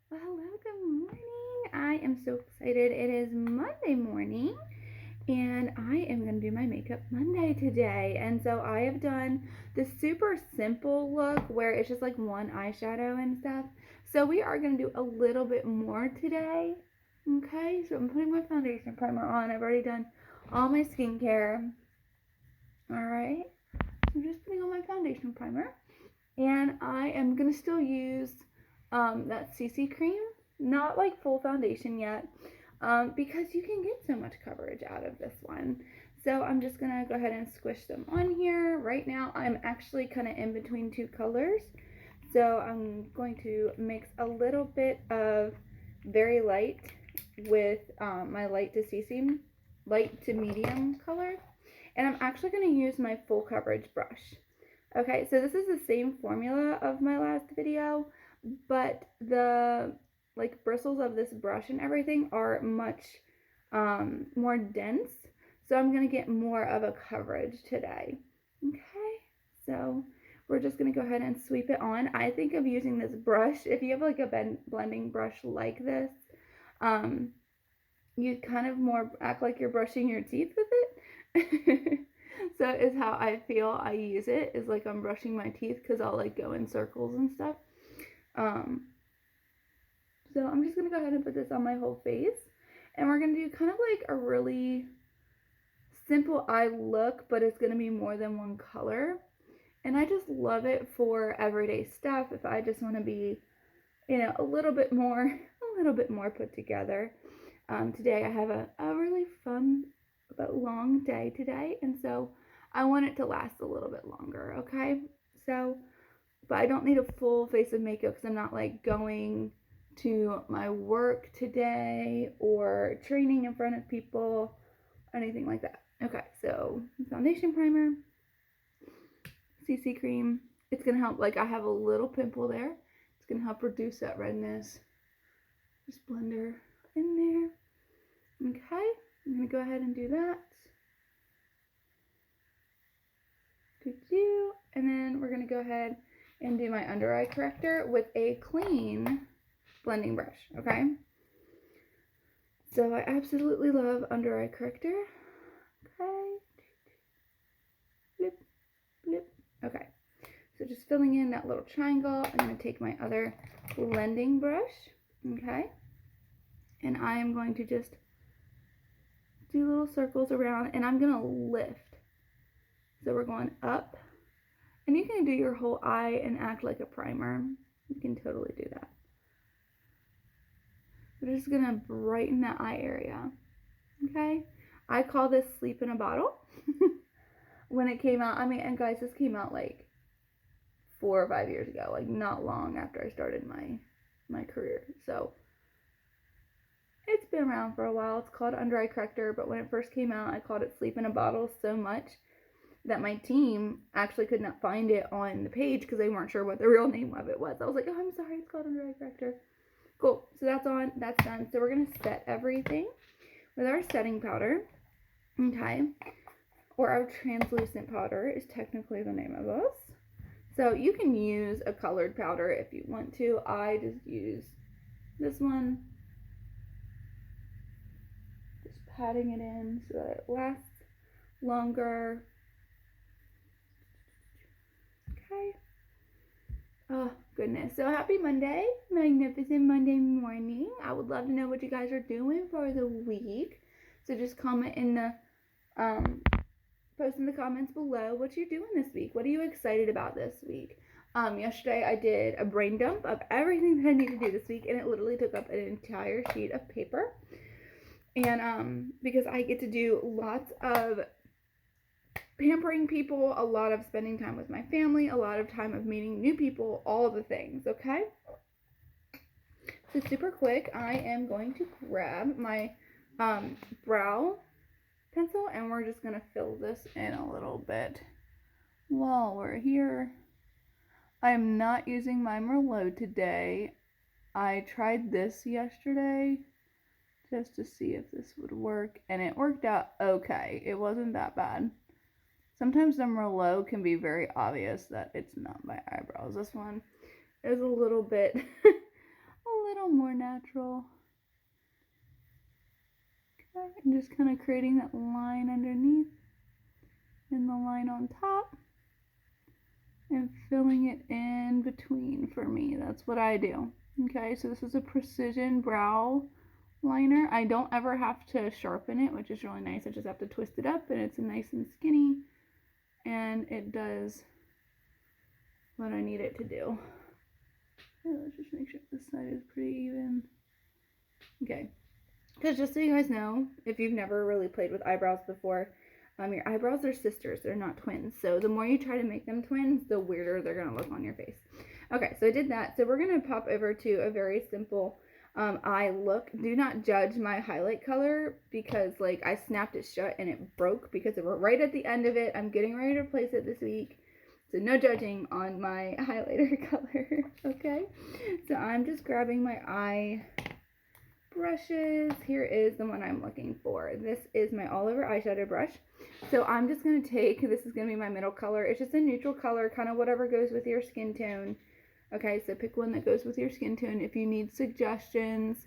Well, hello, good morning. I am so excited. It is Monday morning and I am going to do my makeup Monday today. And so I have done the super simple look where it's just like one eyeshadow and stuff. So we are going to do a little bit more today. Okay, so I'm putting my foundation primer on. I've already done all my skincare. Alright, so I'm just putting on my foundation primer. And I am going to still use that CC cream, not like full foundation yet, because you can get so much coverage out of this one. So I'm just going to go ahead and squish them on here. Right now I'm actually kind of in between two colors. So I'm going to mix a little bit of very light with my light to medium color. And I'm actually going to use my full coverage brush. Okay, so this is the same formula of my last video, but the like bristles of this brush and everything are much more dense. So I'm going to get more of a coverage today. Okay, so we're just going to go ahead and sweep it on. I think of using this brush. If you have like a blending brush like this, you kind of more act like you're brushing your teeth with it. So is how I feel I use it, is like I'm brushing my teeth because I'll like go in circles and stuff. So I'm just going to go ahead and put this on my whole face. And we're going to do kind of like a really simple eye look, but it's going to be more than one color. And I just love it for everyday stuff. If I just want to be, you know, a little bit more put together. Today I have a really fun but long day today, and so I want it to last a little bit longer, okay? So, but I don't need a full face of makeup because I'm not like going to my work today or training in front of people, anything like that. Okay, so foundation primer, CC cream. It's gonna help, like I have a little pimple there. It's gonna help reduce that redness. Just blend her in there. Okay, I'm gonna go ahead and do that. And then we're going to go ahead and do my under eye corrector with a clean blending brush, okay? So I absolutely love under eye corrector. Okay. Blip, blip. Okay. So just filling in that little triangle. I'm going to take my other blending brush, okay? And I am going to just do little circles around, and I'm going to lift. So we're going up. And you can do your whole eye and act like a primer. You can totally do that. We're just going to brighten that eye area. Okay? I call this sleep in a bottle. When it came out, I mean, and guys, this came out like 4 or 5 years ago. Like not long after I started my career. So it's been around for a while. It's called Under Eye Corrector. But when it first came out, I called it Sleep in a Bottle so much that my team actually could not find it on the page because they weren't sure what the real name of it was. I was like, oh, I'm sorry, it's called Under Eye Corrector. Cool, so that's on, that's done. So we're going to set everything with our setting powder, okay, or our translucent powder is technically the name of this. So you can use a colored powder if you want to. I just use this one, just patting it in so that it lasts longer. Okay. Oh, goodness. So happy Monday. Magnificent Monday morning. I would love to know what you guys are doing for the week. So just comment in the, post in the comments below what you're doing this week. What are you excited about this week? Yesterday I did a brain dump of everything that I need to do this week, and it literally took up an entire sheet of paper. And, because I get to do lots of pampering people, a lot of spending time with my family, a lot of time of meeting new people, all the things, okay? So super quick, I am going to grab my brow pencil, and we're just going to fill this in a little bit while we're here. I am not using my Merlot today. I tried this yesterday just to see if this would work, and it worked out okay. It wasn't that bad. Sometimes the Merlot can be very obvious that it's not my eyebrows. This one is a little bit, a little more natural. Okay, and just kind of creating that line underneath and the line on top and filling it in between for me. That's what I do. Okay, so this is a precision brow liner. I don't ever have to sharpen it, which is really nice. I just have to twist it up and it's nice and skinny and it does what I need it to do. Okay, let's just make sure this side is pretty even. Okay, because just so you guys know, if you've never really played with eyebrows before, your eyebrows are sisters, they're not twins. So the more you try to make them twins, the weirder they're gonna look on your face. Okay, so I did that. So we're gonna pop over to a very simple eye look. Do not judge my highlight color because like I snapped it shut and it broke because we're right at the end of it. I'm getting ready to place it this week. So no judging on my highlighter color, okay? So I'm just grabbing my eye brushes. Here is the one I'm looking for. This is my all over eyeshadow brush. So I'm just going to take, this is going to be my middle color. It's just a neutral color, kind of whatever goes with your skin tone. Okay, so pick one that goes with your skin tone. If you need suggestions,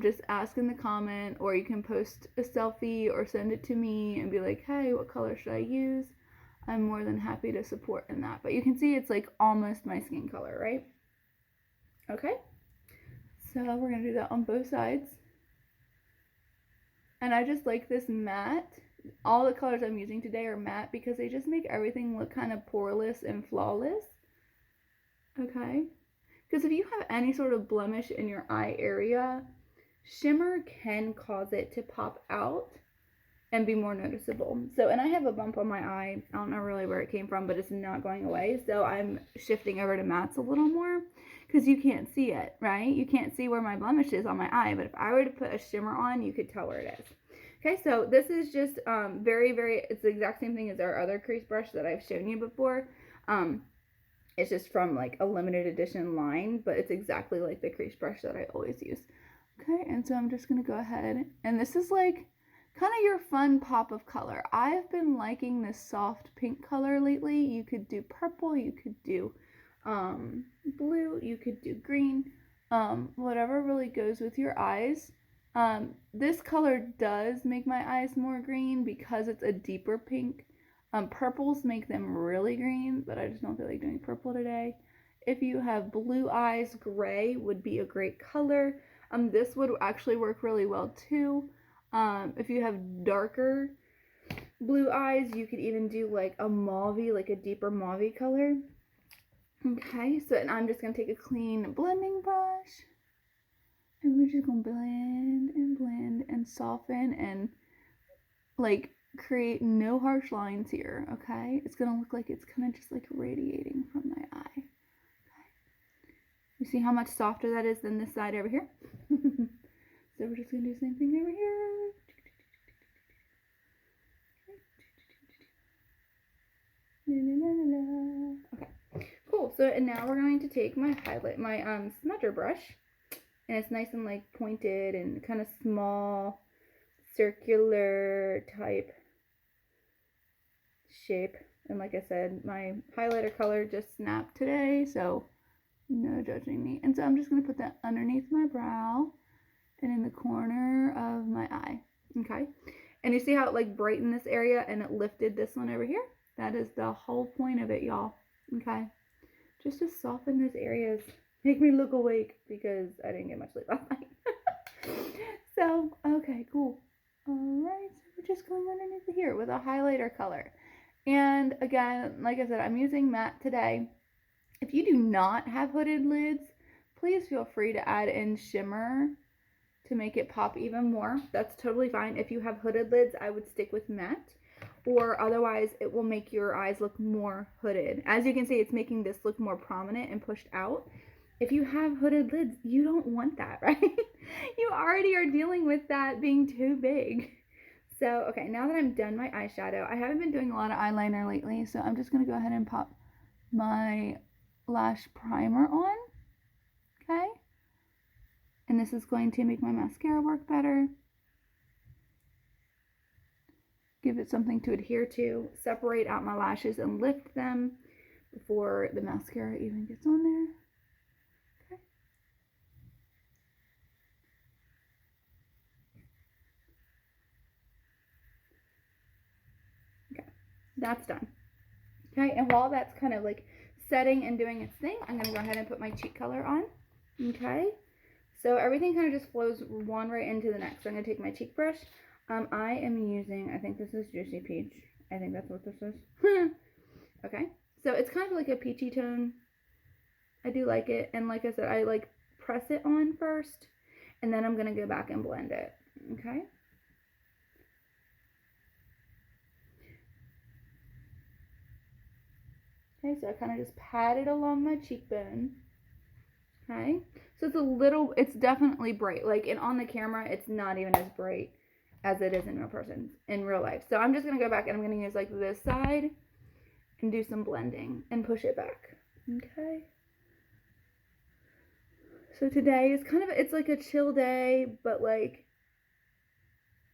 just ask in the comment, or you can post a selfie or send it to me and be like, hey, what color should I use? I'm more than happy to support in that. But you can see it's like almost my skin color, right? Okay. So we're going to do that on both sides. And I just like this matte. All the colors I'm using today are matte because they just make everything look kind of poreless and flawless. Okay? Because if you have any sort of blemish in your eye area, shimmer can cause it to pop out and be more noticeable. So, and I have a bump on my eye. I don't know really where it came from, but it's not going away. So I'm shifting over to mattes a little more because you can't see it, right? You can't see where my blemish is on my eye, but if I were to put a shimmer on, you could tell where it is. Okay, so this is just it's the exact same thing as our other crease brush that I've shown you before. It's just from like a limited edition line, but it's exactly like the crease brush that I always use. Okay, and so I'm just gonna go ahead, and this is like kind of your fun pop of color. I've been liking this soft pink color lately. You could do purple, you could do blue, you could do green, whatever really goes with your eyes. This color does make my eyes more green because it's a deeper pink. Purples make them really green, but I just don't feel like doing purple today. If you have blue eyes, gray would be a great color. This would actually work really well too. If you have darker blue eyes, you could even do like a mauvey, like a deeper mauvey color. Okay, so and I'm just going to take a clean blending brush, and we're just going to blend and soften and like create no harsh lines here, okay? It's going to look like it's kind of just like radiating from my eye. Okay. You see how much softer that is than this side over here? So we're just going to do the same thing over here. Okay, cool. So and now we're going to take my smudger brush, and it's nice and like pointed and kind of small, circular type shape. And like I said, my highlighter color just snapped today, so no judging me. And so I'm just going to put that underneath my brow and in the corner of my eye. Okay, and you see how it like brightened this area and it lifted this one over here? That is the whole point of it, y'all. Okay, just to soften those areas, make me look awake because I didn't get much sleep last night. So okay, cool. All right, so we're just going underneath here with a highlighter color. And again, like I said, I'm using matte today. If you do not have hooded lids, please feel free to add in shimmer to make it pop even more. That's totally fine. If you have hooded lids, I would stick with matte, or otherwise it will make your eyes look more hooded. As you can see, it's making this look more prominent and pushed out. If you have hooded lids, you don't want that, right? You already are dealing with that being too big. So, okay, now that I'm done my eyeshadow, I haven't been doing a lot of eyeliner lately, so I'm just going to go ahead and pop my lash primer on, okay? And this is going to make my mascara work better. Give it something to adhere to, separate out my lashes and lift them before the mascara even gets on there. Okay. that's done. Okay, and while that's kind of like setting and doing its thing, I'm going to go ahead and put my cheek color on. Okay, so everything kind of just flows one right into the next. So I'm going to take my cheek brush. I am using, I think this is Juicy Peach. I think that's what this is. Okay, so it's kind of like a peachy tone. I do like it, and like I said, I like press it on first, and then I'm going to go back and blend it. Okay. Okay, so I kind of just pat it along my cheekbone. Okay, so it's a little, it's definitely bright. Like, and on the camera, it's not even as bright as it is in real life. So I'm just going to go back and I'm going to use like this side and do some blending and push it back. Okay. So today is kind of, it's like a chill day, but like,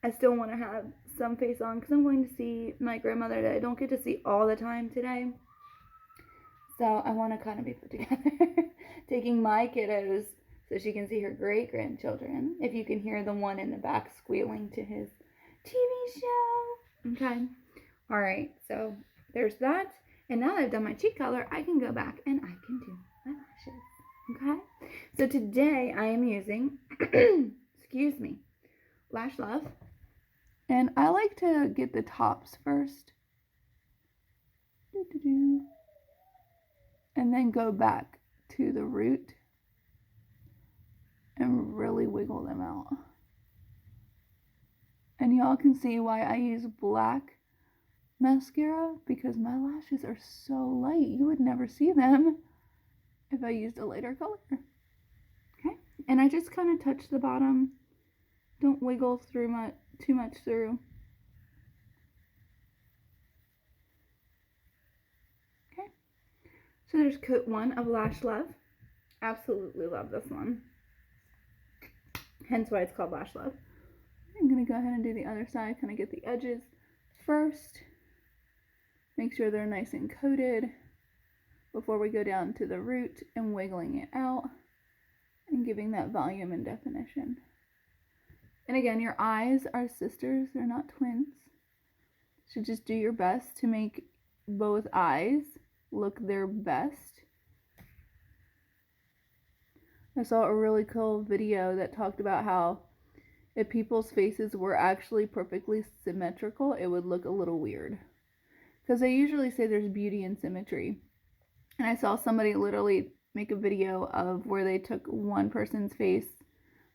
I still want to have some face on because I'm going to see my grandmother that I don't get to see all the time today. So I want to kind of be put together, taking my kiddos so she can see her great-grandchildren. If you can hear the one in the back squealing to his TV show. Okay. All right. So there's that. And now that I've done my cheek color, I can go back and I can do my lashes. Okay. So today I am using, excuse me, Lash Love. And I like to get the tops first. And then go back to the root and really wiggle them out. And y'all can see why I use black mascara, because my lashes are so light. You would never see them if I used a lighter color. Okay, and I just kind of touch the bottom. Don't wiggle through too much through. So there's coat 1 of Lash Love. Absolutely love this one. Hence why it's called Lash Love. I'm going to go ahead and do the other side, kind of get the edges first. Make sure they're nice and coated before we go down to the root and wiggling it out and giving that volume and definition. And again, your eyes are sisters, they're not twins. So just do your best to make both eyes look their best. I saw a really cool video that talked about how if people's faces were actually perfectly symmetrical, it would look a little weird. Because they usually say there's beauty in symmetry. And I saw somebody literally make a video of where they took one person's face,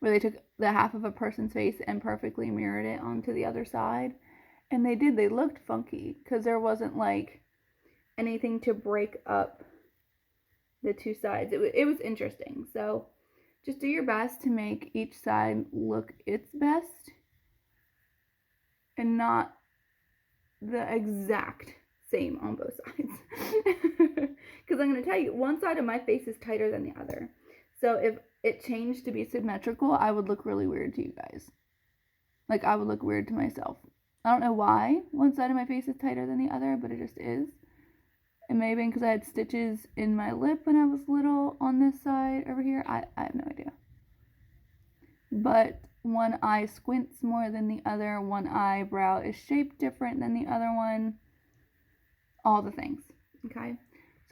where they took the half of a person's face and perfectly mirrored it onto the other side. And they did. They looked funky because there wasn't like anything to break up the two sides. It was interesting. So just do your best to make each side look its best and not the exact same on both sides. Because I'm going to tell you, one side of my face is tighter than the other. So if it changed to be symmetrical, I would look really weird to you guys. Like, I would look weird to myself. I don't know why one side of my face is tighter than the other, but it just is. It may have been because I had stitches in my lip when I was little on this side over here. I have no idea. But one eye squints more than the other. One eyebrow is shaped different than the other one. All the things. Okay?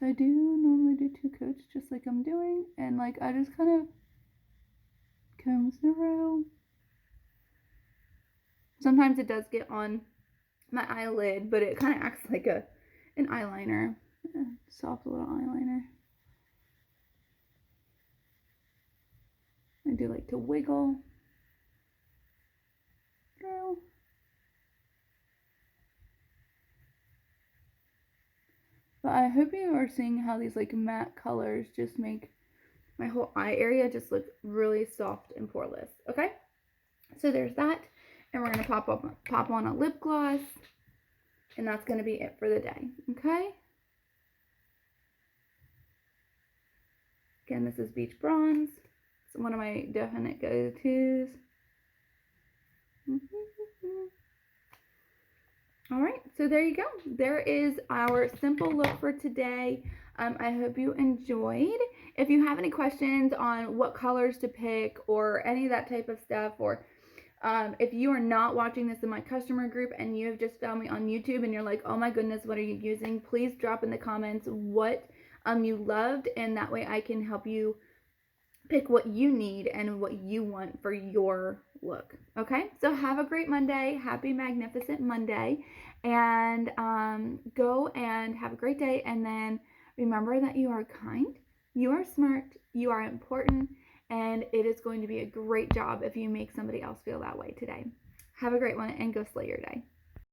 So I do normally do 2 coats just like I'm doing. And like I just kind of comb through. Sometimes it does get on my eyelid, but it kind of acts like an eyeliner. Soft little eyeliner. I do like to wiggle through. But I hope you are seeing how these like matte colors just make my whole eye area just look really soft and poreless. Okay, so there's that, and we're gonna pop on a lip gloss, and that's gonna be it for the day. Okay. Again, this is Beach Bronze. It's one of my definite go-tos. All right, so there you go. There is our simple look for today. I hope you enjoyed. If you have any questions on what colors to pick or any of that type of stuff, or If you are not watching this in my customer group and you have just found me on YouTube and you're like, oh my goodness, what are you using? Please drop in the comments what you loved, and that way I can help you pick what you need and what you want for your look. Okay, so have a great Monday. Happy Magnificent Monday. And go and have a great day. And then remember that you are kind, you are smart, you are important, and it is going to be a great job if you make somebody else feel that way today. Have a great one and go slay your day.